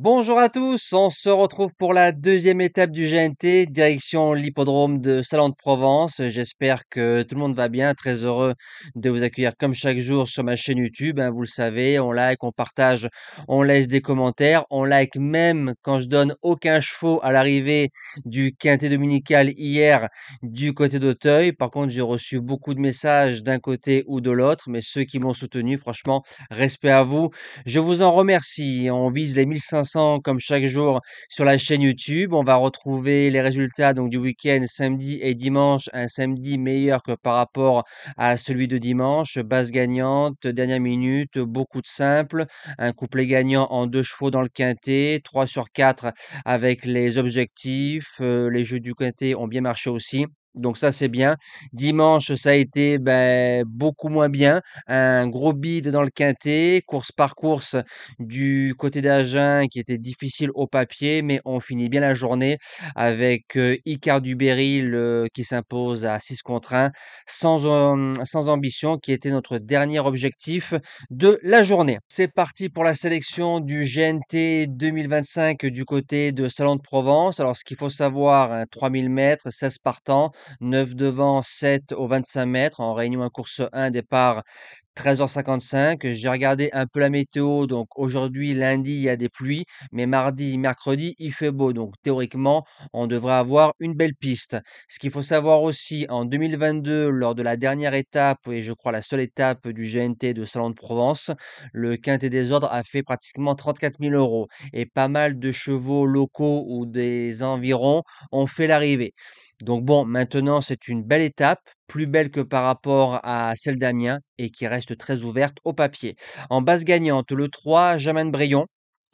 Bonjour à tous, on se retrouve pour la deuxième étape du GNT, direction l'hippodrome de Salon-de-Provence. J'espère que tout le monde va bien, très heureux de vous accueillir comme chaque jour sur ma chaîne YouTube, hein, vous le savez, on like, on partage, on laisse des commentaires, on like même quand je donne aucun chevaux à l'arrivée du quintet dominical hier du côté d'Auteuil. Par contre, j'ai reçu beaucoup de messages d'un côté ou de l'autre, mais ceux qui m'ont soutenu, franchement, respect à vous. Je vous en remercie. On vise les 1500 comme chaque jour sur la chaîne YouTube. On va retrouver les résultats donc du week-end samedi et dimanche. Un samedi meilleur que par rapport à celui de dimanche. Base gagnante, dernière minute, beaucoup de simples. Un couplet gagnant en 2 chevaux dans le quintet. 3 sur 4 avec les objectifs. Les jeux du quintet ont bien marché aussi. Donc ça, c'est bien. Dimanche, ça a été beaucoup moins bien. Un gros bide dans le quintet, course par course du côté d'Agen qui était difficile au papier, mais on finit bien la journée avec Icar du Béryl qui s'impose à 6 contre 1, sans ambition, qui était notre dernier objectif de la journée. C'est parti pour la sélection du GNT 2025 du côté de Salon de Provence. Alors, ce qu'il faut savoir, hein, 3000 mètres, 16 partants, 9 devant, 7 au 25 mètres, en réunion à course 1, départ 13h55. J'ai regardé un peu la météo. Donc aujourd'hui, lundi, il y a des pluies, mais mardi, mercredi, il fait beau. Donc théoriquement, on devrait avoir une belle piste. Ce qu'il faut savoir aussi, en 2022, lors de la dernière étape, et je crois la seule étape du GNT de Salon de Provence, le Quintet des Ordres a fait pratiquement 34 000 euros. Et pas mal de chevaux locaux ou des environs ont fait l'arrivée. Donc bon, maintenant, c'est une belle étape, plus belle que par rapport à celle d'Amiens et qui reste très ouverte au papier. En base gagnante, le 3, Jamin Brayon.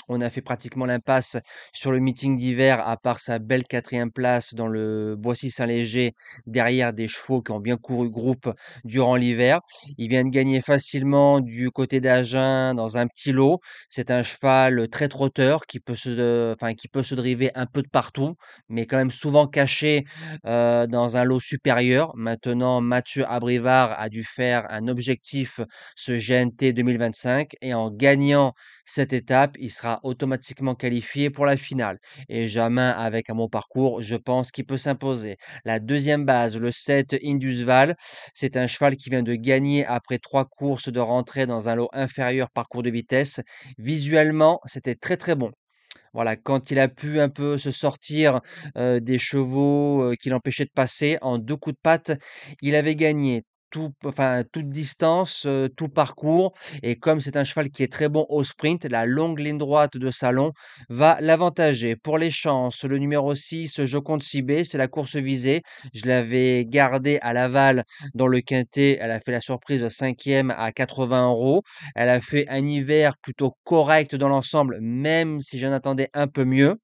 On a fait pratiquement l'impasse sur le meeting d'hiver, à part sa belle quatrième place dans le Boissy-Saint-Léger, derrière des chevaux qui ont bien couru groupe durant l'hiver. Il vient de gagner facilement du côté d'Agen dans un petit lot. C'est un cheval très trotteur qui peut se driver un peu de partout, mais quand même souvent caché dans un lot supérieur. Maintenant, Mathieu Abrivard a dû faire un objectif, ce GNT 2025, et en gagnant cette étape, il sera automatiquement qualifié pour la finale. Et Jamin, avec un bon parcours, je pense qu'il peut s'imposer. La deuxième base, le 7 Indusval, c'est un cheval qui vient de gagner après 3 courses de rentrée dans un lot inférieur parcours de vitesse. Visuellement, c'était très très bon. Voilà, quand il a pu un peu se sortir des chevaux qui l'empêchaient de passer, en 2 coups de patte, il avait gagné toute distance, tout parcours. Et comme c'est un cheval qui est très bon au sprint, la longue ligne droite de Salon va l'avantager. Pour les chances, le numéro 6, Je compte 6B, c'est la course visée. Je l'avais gardée à Laval dans le quintet. Elle a fait la surprise de 5e à 80 euros. Elle a fait un hiver plutôt correct dans l'ensemble, même si j'en attendais un peu mieux.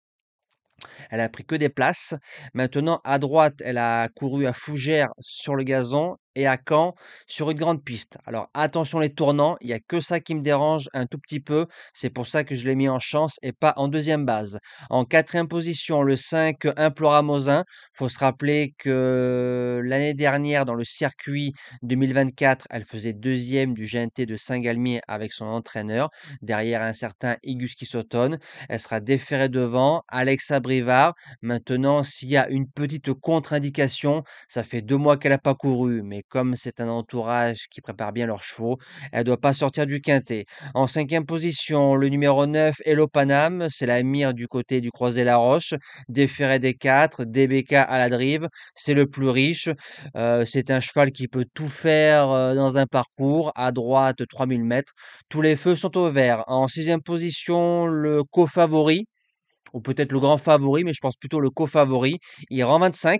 Elle a pris que des places. Maintenant, à droite, elle a couru à Fougères sur le gazon et à Caen sur une grande piste. Alors attention les tournants, il y a que ça qui me dérange un tout petit peu. C'est pour ça que je l'ai mis en chance et pas en deuxième base. En quatrième position, le 5 Imploramosin. Faut se rappeler que l'année dernière, dans le circuit 2024, elle faisait deuxième du GNT de Saint-Galmier avec son entraîneur, derrière un certain Igus Kissoton. Elle sera déférée devant. Alexa Brivard. Maintenant, s'il y a une petite contre-indication, ça fait 2 mois qu'elle n'a pas couru, mais comme c'est un entourage qui prépare bien leurs chevaux, elle ne doit pas sortir du quintet. En cinquième position, le numéro 9, Hello Paname, c'est la mire du côté du Croisé-la-Roche. Déféré des 4, DBK à la drive, c'est le plus riche. C'est un cheval qui peut tout faire dans un parcours. À droite, 3000 mètres. Tous les feux sont au vert. En sixième position, le co-favori, ou peut-être le grand favori, mais je pense plutôt le co-favori. Il rend 25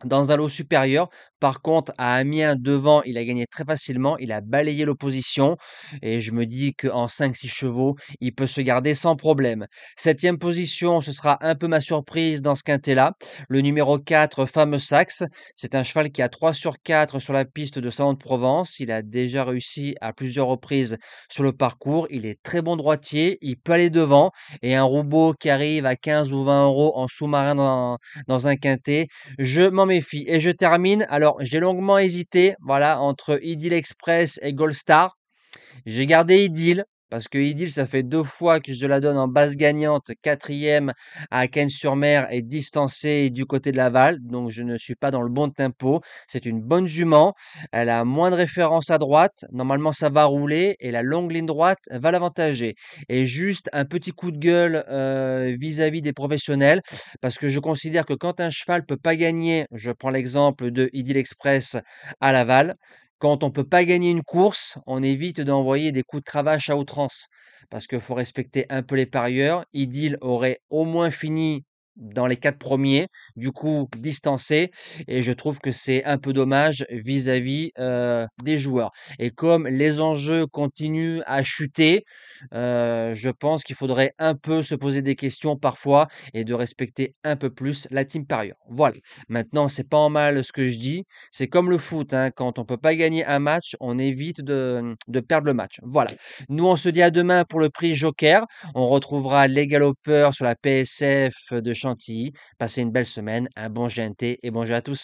dans un lot supérieur. Par contre, à Amiens, devant, il a gagné très facilement. Il a balayé l'opposition et je me dis qu'en 5-6 chevaux, il peut se garder sans problème. Septième position, ce sera un peu ma surprise dans ce quintet-là. Le numéro 4, Fameux Saxe. C'est un cheval qui a 3 sur 4 sur la piste de Salon de Provence. Il a déjà réussi à plusieurs reprises sur le parcours. Il est très bon droitier. Il peut aller devant. Et un Roubaud qui arrive à 15 ou 20 euros en sous-marin dans un quintet, je m'en méfie. Et je termine. Alors, j'ai longuement hésité, voilà, entre Idyll Express et Gold Star. J'ai gardé Idyll parce que Idyll, ça fait 2 fois que je la donne en base gagnante, quatrième à Cannes-sur-Mer et distancée du côté de Laval. Donc, je ne suis pas dans le bon tempo. C'est une bonne jument. Elle a moins de références à droite. Normalement, ça va rouler et la longue ligne droite va l'avantager. Et juste un petit coup de gueule vis-à-vis des professionnels parce que je considère que quand un cheval peut pas gagner, je prends l'exemple de Idyll Express à Laval, quand on peut pas gagner une course, on évite d'envoyer des coups de cravache à outrance. Parce qu'il faut respecter un peu les parieurs. Idyll aurait au moins fini dans les 4 premiers, du coup distancé. Et je trouve que c'est un peu dommage vis-à-vis des joueurs. Et comme les enjeux continuent à chuter, je pense qu'il faudrait un peu se poser des questions parfois et de respecter un peu plus la team parieur. Voilà. Maintenant, c'est pas en mal ce que je dis. C'est comme le foot, hein, quand on peut pas gagner un match, on évite de perdre le match. Voilà. Nous, on se dit à demain pour le prix Joker. On retrouvera les galopeurs sur la PSF de Chantilly. Passez une belle semaine, un bon GNT et bon jeu à tous.